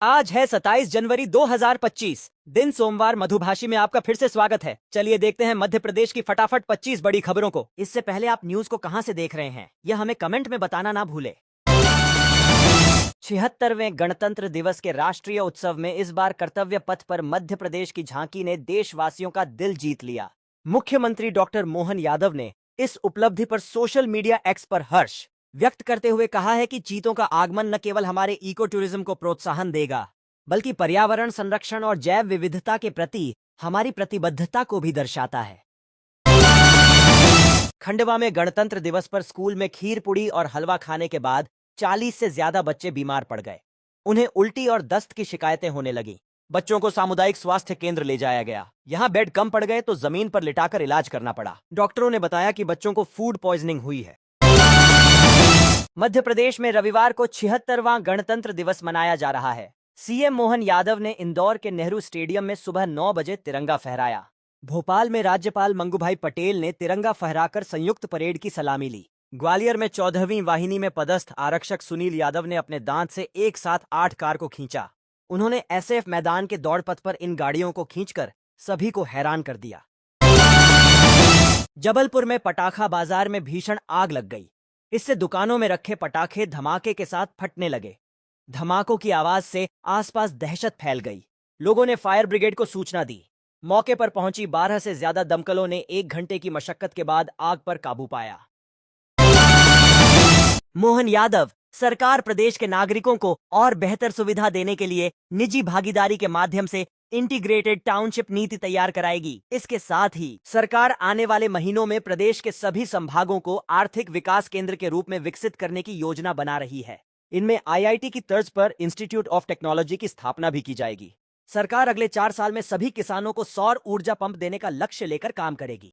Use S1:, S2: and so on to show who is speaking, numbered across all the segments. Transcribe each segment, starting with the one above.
S1: आज है 27 जनवरी 2025, दिन सोमवार। मधुभाषी में आपका फिर से स्वागत है। चलिए देखते हैं मध्य प्रदेश की फटाफट 25 बड़ी खबरों को। इससे पहले आप न्यूज को कहां से देख रहे हैं, यह हमें कमेंट में बताना ना भूले। 76वें गणतंत्र दिवस के राष्ट्रीय उत्सव में इस बार कर्तव्य पथ पर मध्य प्रदेश की झांकी ने देशवासियों का दिल जीत लिया। मुख्यमंत्री डॉक्टर मोहन यादव ने इस उपलब्धि पर सोशल मीडिया एक्स पर हर्ष व्यक्त करते हुए कहा है कि चीतों का आगमन न केवल हमारे इको टूरिज्म को प्रोत्साहन देगा, बल्कि पर्यावरण संरक्षण और जैव विविधता के प्रति हमारी प्रतिबद्धता को भी दर्शाता है। खंडवा में गणतंत्र दिवस पर स्कूल में खीर पुड़ी और हलवा खाने के बाद 40 से ज्यादा बच्चे बीमार पड़ गए। उन्हें उल्टी और दस्त की शिकायतें होने लगी। बच्चों को सामुदायिक स्वास्थ्य केंद्र ले जाया गया। यहां बेड कम पड़ गए तो जमीन पर लिटाकर इलाज करना पड़ा। डॉक्टरों ने बताया कि बच्चों को फूड पॉइजनिंग हुई है। मध्य प्रदेश में रविवार को 76वां गणतंत्र दिवस मनाया जा रहा है। सीएम मोहन यादव ने इंदौर के नेहरू स्टेडियम में सुबह 9 बजे तिरंगा फहराया। भोपाल में राज्यपाल मंगूभाई पटेल ने तिरंगा फहराकर संयुक्त परेड की सलामी ली। ग्वालियर में 14वीं वाहिनी में पदस्थ आरक्षक सुनील यादव ने अपने दांत से एक साथ 8 कार को खींचा। उन्होंने एसएफ मैदान के दौड़ पथ पर इन गाड़ियों को खींचकर सभी को हैरान कर दिया। जबलपुर में पटाखा बाजार में भीषण आग लग गई। इससे दुकानों में रखे पटाखे धमाके के साथ फटने लगे। धमाकों की आवाज से आसपास दहशत फैल गई। लोगों ने फायर ब्रिगेड को सूचना दी। मौके पर पहुंची 12 से ज्यादा दमकलों ने 1 घंटे की मशक्कत के बाद आग पर काबू पाया। मोहन यादव सरकार प्रदेश के नागरिकों को और बेहतर सुविधा देने के लिए निजी भागीदारी के माध्यम से इंटीग्रेटेड टाउनशिप नीति तैयार कराएगी। इसके साथ ही सरकार आने वाले महीनों में प्रदेश के सभी संभागों को आर्थिक विकास केंद्र के रूप में विकसित करने की योजना बना रही है। इनमें आईआईटी की तर्ज पर इंस्टीट्यूट ऑफ टेक्नोलॉजी की स्थापना भी की जाएगी। सरकार अगले 4 साल में सभी किसानों को सौर ऊर्जा पंप देने का लक्ष्य लेकर काम करेगी।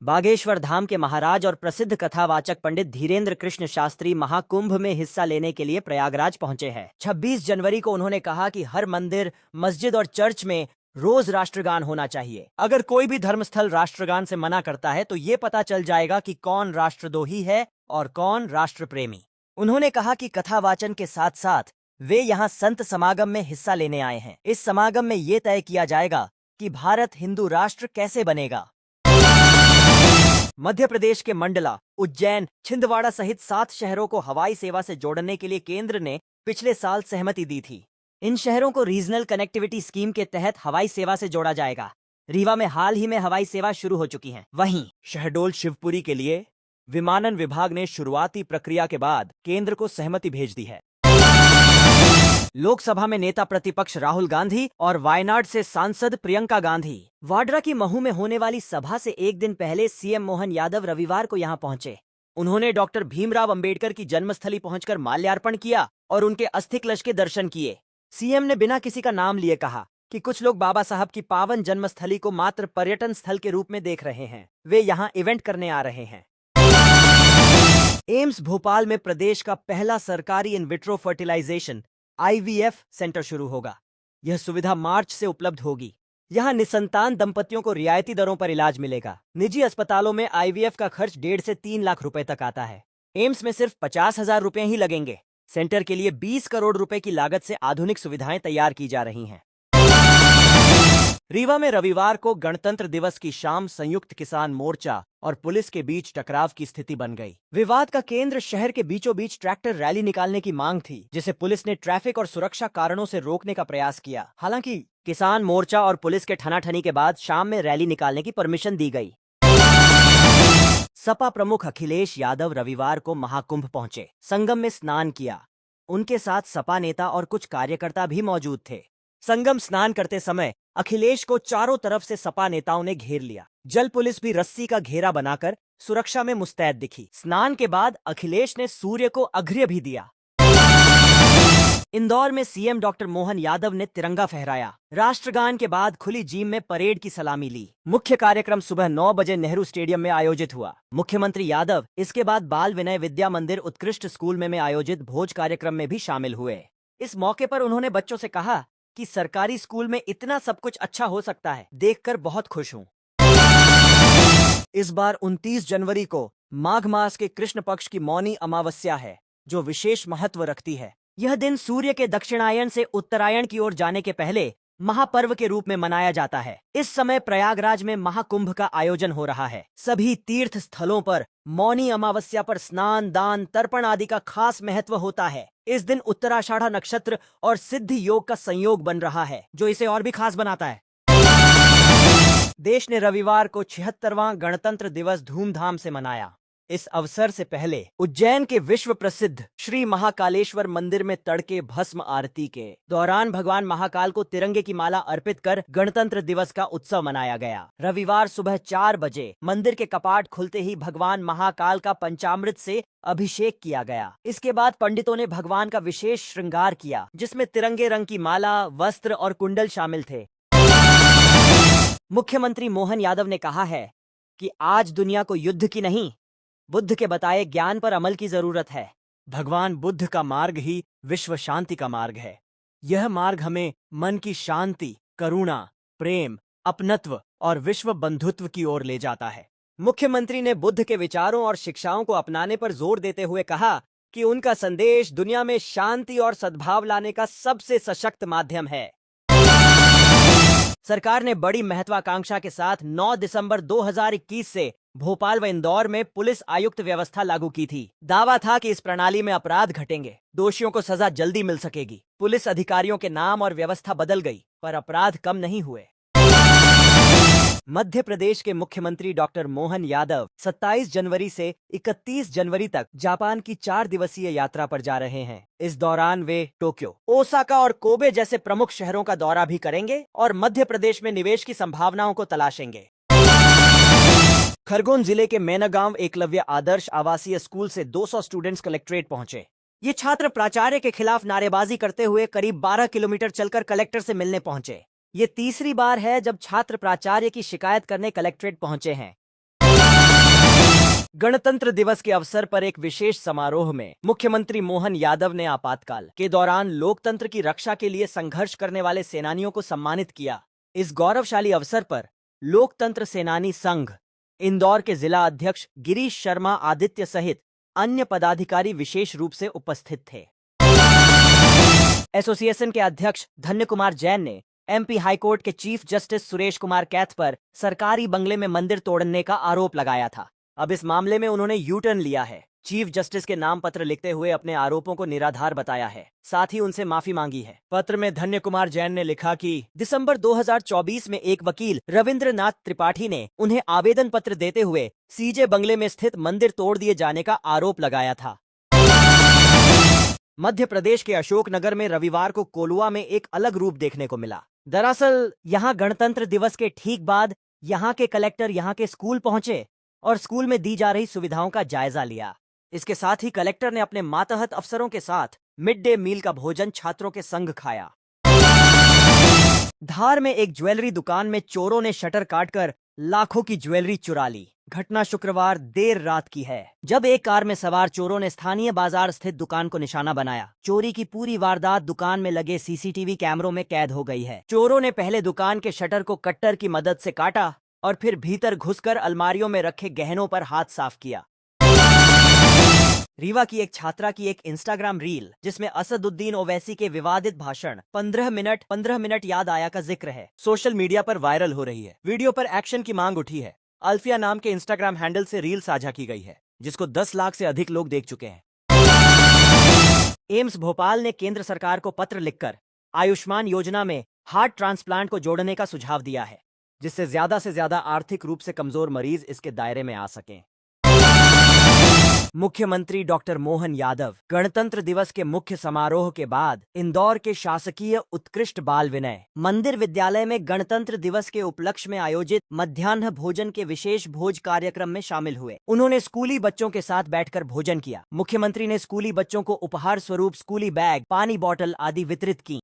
S1: बागेश्वर धाम के महाराज और प्रसिद्ध कथावाचक पंडित धीरेन्द्र कृष्ण शास्त्री महाकुंभ में हिस्सा लेने के लिए प्रयागराज पहुंचे हैं। 26 जनवरी को उन्होंने कहा कि हर मंदिर, मस्जिद और चर्च में रोज राष्ट्रगान होना चाहिए। अगर कोई भी धर्मस्थल राष्ट्रगान से मना करता है तो ये पता चल जाएगा कि कौन राष्ट्रद्रोही है और कौन राष्ट्र प्रेमी। उन्होंने कहा कि कथावाचन के साथ साथ वे यहाँ संत समागम में हिस्सा लेने आए हैं। इस समागम में ये तय किया जाएगा कि भारत हिंदू राष्ट्र कैसे बनेगा। मध्य प्रदेश के मंडला, उज्जैन, छिंदवाड़ा सहित 7 शहरों को हवाई सेवा से जोड़ने के लिए केंद्र ने पिछले साल सहमति दी थी। इन शहरों को रीजनल कनेक्टिविटी स्कीम के तहत हवाई सेवा से जोड़ा जाएगा। रीवा में हाल ही में हवाई सेवा शुरू हो चुकी है। वहीं शहडोल शिवपुरी के लिए विमानन विभाग ने शुरुआती प्रक्रिया के बाद केंद्र को सहमति भेज दी है। लोकसभा में नेता प्रतिपक्ष राहुल गांधी और वायनाड से सांसद प्रियंका गांधी वाड्रा की महू में होने वाली सभा से एक दिन पहले सीएम मोहन यादव रविवार को यहां पहुंचे। उन्होंने डॉक्टर भीमराव अंबेडकर की जन्मस्थली पहुंचकर माल्यार्पण किया और उनके अस्थि कलश के दर्शन किए। सीएम ने बिना किसी का नाम लिए कहा कि कुछ लोग बाबा साहब की पावन जन्मस्थली को मात्र पर्यटन स्थल के रूप में देख रहे हैं। वे यहाँ इवेंट करने आ रहे हैं। एम्स भोपाल में प्रदेश का पहला सरकारी in vitro fertilization IVF centre शुरू होगा। यह सुविधा मार्च से उपलब्ध होगी। यहां निसंतान दंपतियों को रियायती दरों पर इलाज मिलेगा। निजी अस्पतालों में आईवीएफ का खर्च 1.5 से 3 लाख रुपए तक आता है। एम्स में सिर्फ 50,000 रुपए ही लगेंगे। सेंटर के लिए 20 करोड़ रुपए की लागत से आधुनिक सुविधाएं तैयार की जा रही हैं। रीवा में रविवार को गणतंत्र दिवस की शाम संयुक्त किसान मोर्चा और पुलिस के बीच टकराव की स्थिति बन गई। विवाद का केंद्र शहर के बीचों बीच ट्रैक्टर रैली निकालने की मांग थी, जिसे पुलिस ने ट्रैफिक और सुरक्षा कारणों से रोकने का प्रयास किया। हालांकि किसान मोर्चा और पुलिस के ठनाठनी के बाद शाम में रैली निकालने की परमिशन दी गई। सपा प्रमुख अखिलेश यादव रविवार को महाकुंभ पहुंचे। संगम में स्नान किया। उनके साथ सपा नेता और कुछ कार्यकर्ता भी मौजूद थे। संगम स्नान करते समय अखिलेश को चारों तरफ से सपा नेताओं ने घेर लिया। जल पुलिस भी रस्सी का घेरा बनाकर सुरक्षा में मुस्तैद दिखी। स्नान के बाद अखिलेश ने सूर्य को अर्घ्य भी दिया। इंदौर में सीएम डॉक्टर मोहन यादव ने तिरंगा फहराया। राष्ट्रगान के बाद खुली जिम में परेड की सलामी ली। मुख्य कार्यक्रम सुबह 9 बजे नेहरू स्टेडियम में आयोजित हुआ। मुख्यमंत्री यादव इसके बाद बाल विनय विद्या मंदिर उत्कृष्ट स्कूल में आयोजित भोज कार्यक्रम में भी शामिल हुए। इस मौके पर उन्होंने बच्चों से कहा कि सरकारी स्कूल में इतना सब कुछ अच्छा हो सकता है, देखकर बहुत खुश हूं। इस बार 29 जनवरी को माघ मास के कृष्ण पक्ष की मौनी अमावस्या है, जो विशेष महत्व रखती है। यह दिन सूर्य के दक्षिणायन से उत्तरायण की ओर जाने के पहले महापर्व के रूप में मनाया जाता है। इस समय प्रयागराज में महाकुंभ का आयोजन हो रहा है। सभी तीर्थ स्थलों पर मौनी अमावस्या पर स्नान, दान, तर्पण आदि का खास महत्व होता है। इस दिन उत्तराषाढ़ा नक्षत्र और सिद्धि योग का संयोग बन रहा है, जो इसे और भी खास बनाता है। देश ने रविवार को 76वां गणतंत्र दिवस धूमधाम से मनाया। इस अवसर से पहले उज्जैन के विश्व प्रसिद्ध श्री महाकालेश्वर मंदिर में तड़के भस्म आरती के दौरान भगवान महाकाल को तिरंगे की माला अर्पित कर गणतंत्र दिवस का उत्सव मनाया गया। रविवार सुबह 4 बजे मंदिर के कपाट खुलते ही भगवान महाकाल का पंचामृत से अभिषेक किया गया। इसके बाद पंडितों ने भगवान का विशेष श्रृंगार किया, जिसमें तिरंगे रंग की माला, वस्त्र और कुंडल शामिल थे। मुख्यमंत्री मोहन यादव ने कहा है कि आज दुनिया को युद्ध की नहीं, बुद्ध के बताए ज्ञान पर अमल की जरूरत है। भगवान बुद्ध का मार्ग ही विश्व शांति का मार्ग है। यह मार्ग हमें मन की शांति, करुणा, प्रेम, अपनत्व और विश्व बंधुत्व की ओर ले जाता है। मुख्यमंत्री ने बुद्ध के विचारों और शिक्षाओं को अपनाने पर जोर देते हुए कहा कि उनका संदेश दुनिया में शांति और सद्भाव लाने का सबसे सशक्त माध्यम है। सरकार ने बड़ी महत्वाकांक्षा के साथ 9 दिसंबर 2021 से भोपाल व इंदौर में पुलिस आयुक्त व्यवस्था लागू की थी। दावा था कि इस प्रणाली में अपराध घटेंगे, दोषियों को सजा जल्दी मिल सकेगी। पुलिस अधिकारियों के नाम और व्यवस्था बदल गई, पर अपराध कम नहीं हुए। मध्य प्रदेश के मुख्यमंत्री डॉक्टर मोहन यादव 27 जनवरी से 31 जनवरी तक जापान की 4 दिवसीय यात्रा पर जा रहे हैं। इस दौरान वे टोक्यो, ओसाका और कोबे जैसे प्रमुख शहरों का दौरा भी करेंगे और मध्य प्रदेश में निवेश की संभावनाओं को तलाशेंगे। खरगोन जिले के मैनागांव एकलव्य आदर्श आवासीय स्कूल से 200 स्टूडेंट्स कलेक्ट्रेट पहुंचे। ये छात्र प्राचार्य के खिलाफ नारेबाजी करते हुए करीब 12 किलोमीटर चलकर कलेक्टर से मिलने पहुंचे। ये तीसरी बार है जब छात्र प्राचार्य की शिकायत करने कलेक्ट्रेट पहुंचे हैं। गणतंत्र दिवस के अवसर पर एक विशेष समारोह में मुख्यमंत्री मोहन यादव ने आपातकाल के दौरान लोकतंत्र की रक्षा के लिए संघर्ष करने वाले सेनानियों को सम्मानित किया। इस गौरवशाली अवसर पर लोकतंत्र सेनानी संघ इंदौर के जिला अध्यक्ष गिरीश शर्मा आदित्य सहित अन्य पदाधिकारी विशेष रूप से उपस्थित थे। एसोसिएशन के अध्यक्ष धन्य कुमार जैन ने एमपी हाईकोर्ट के चीफ जस्टिस सुरेश कुमार कैथ पर सरकारी बंगले में मंदिर तोड़ने का आरोप लगाया था। अब इस मामले में उन्होंने यू टर्न लिया है। चीफ जस्टिस के नाम पत्र लिखते हुए अपने आरोपों को निराधार बताया है, साथ ही उनसे माफी मांगी है। पत्र में धन्य कुमार जैन ने लिखा कि दिसंबर 2024 में एक वकील रविंद्रनाथ त्रिपाठी ने उन्हें आवेदन पत्र देते हुए सीजे बंगले में स्थित मंदिर तोड़ दिए जाने का आरोप लगाया था। मध्य प्रदेश के अशोकनगर में रविवार को कोलुआ में एक अलग रूप देखने को मिला। दरअसल यहां गणतंत्र दिवस के ठीक बाद यहां के कलेक्टर यहां के स्कूल पहुंचे और स्कूल में दी जा रही सुविधाओं का जायजा लिया। इसके साथ ही कलेक्टर ने अपने मातहत अफसरों के साथ मिड डे मील का भोजन छात्रों के संग खाया। धार में एक ज्वेलरी दुकान में चोरों ने शटर काटकर लाखों की ज्वेलरी चुरा ली। घटना शुक्रवार देर रात की है, जब एक कार में सवार चोरों ने स्थानीय बाजार स्थित दुकान को निशाना बनाया। चोरी की पूरी वारदात दुकान में लगे सीसीटीवी कैमरों में कैद हो गई है। चोरों ने पहले दुकान के शटर को कट्टर की मदद से काटा और फिर भीतर घुसकर अलमारियों में रखे गहनों पर हाथ साफ किया। रीवा की एक छात्रा की एक इंस्टाग्राम रील जिसमें असदुद्दीन ओवैसी के विवादित भाषण 15 मिनट याद आया का जिक्र है, सोशल मीडिया पर वायरल हो रही है। वीडियो पर एक्शन की मांग उठी है। अल्फिया नाम के इंस्टाग्राम हैंडल से रील साझा की गई है, जिसको 10 लाख से अधिक लोग देख चुके हैं। एम्स भोपाल ने केंद्र सरकार को पत्र लिखकर आयुष्मान योजना में हार्ट ट्रांसप्लांट को जोड़ने का सुझाव दिया है, जिससे ज्यादा से ज्यादा आर्थिक रूप से कमजोर मरीज इसके दायरे में आ सकें। मुख्यमंत्री डॉक्टर मोहन यादव गणतंत्र दिवस के मुख्य समारोह के बाद इंदौर के शासकीय उत्कृष्ट बाल विनय मंदिर विद्यालय में गणतंत्र दिवस के उपलक्ष्य में आयोजित मध्याह्न भोजन के विशेष भोज कार्यक्रम में शामिल हुए। उन्होंने स्कूली बच्चों के साथ बैठकर भोजन किया। मुख्यमंत्री ने स्कूली बच्चों को उपहार स्वरूप स्कूली बैग, पानी बोतल आदि वितरित की।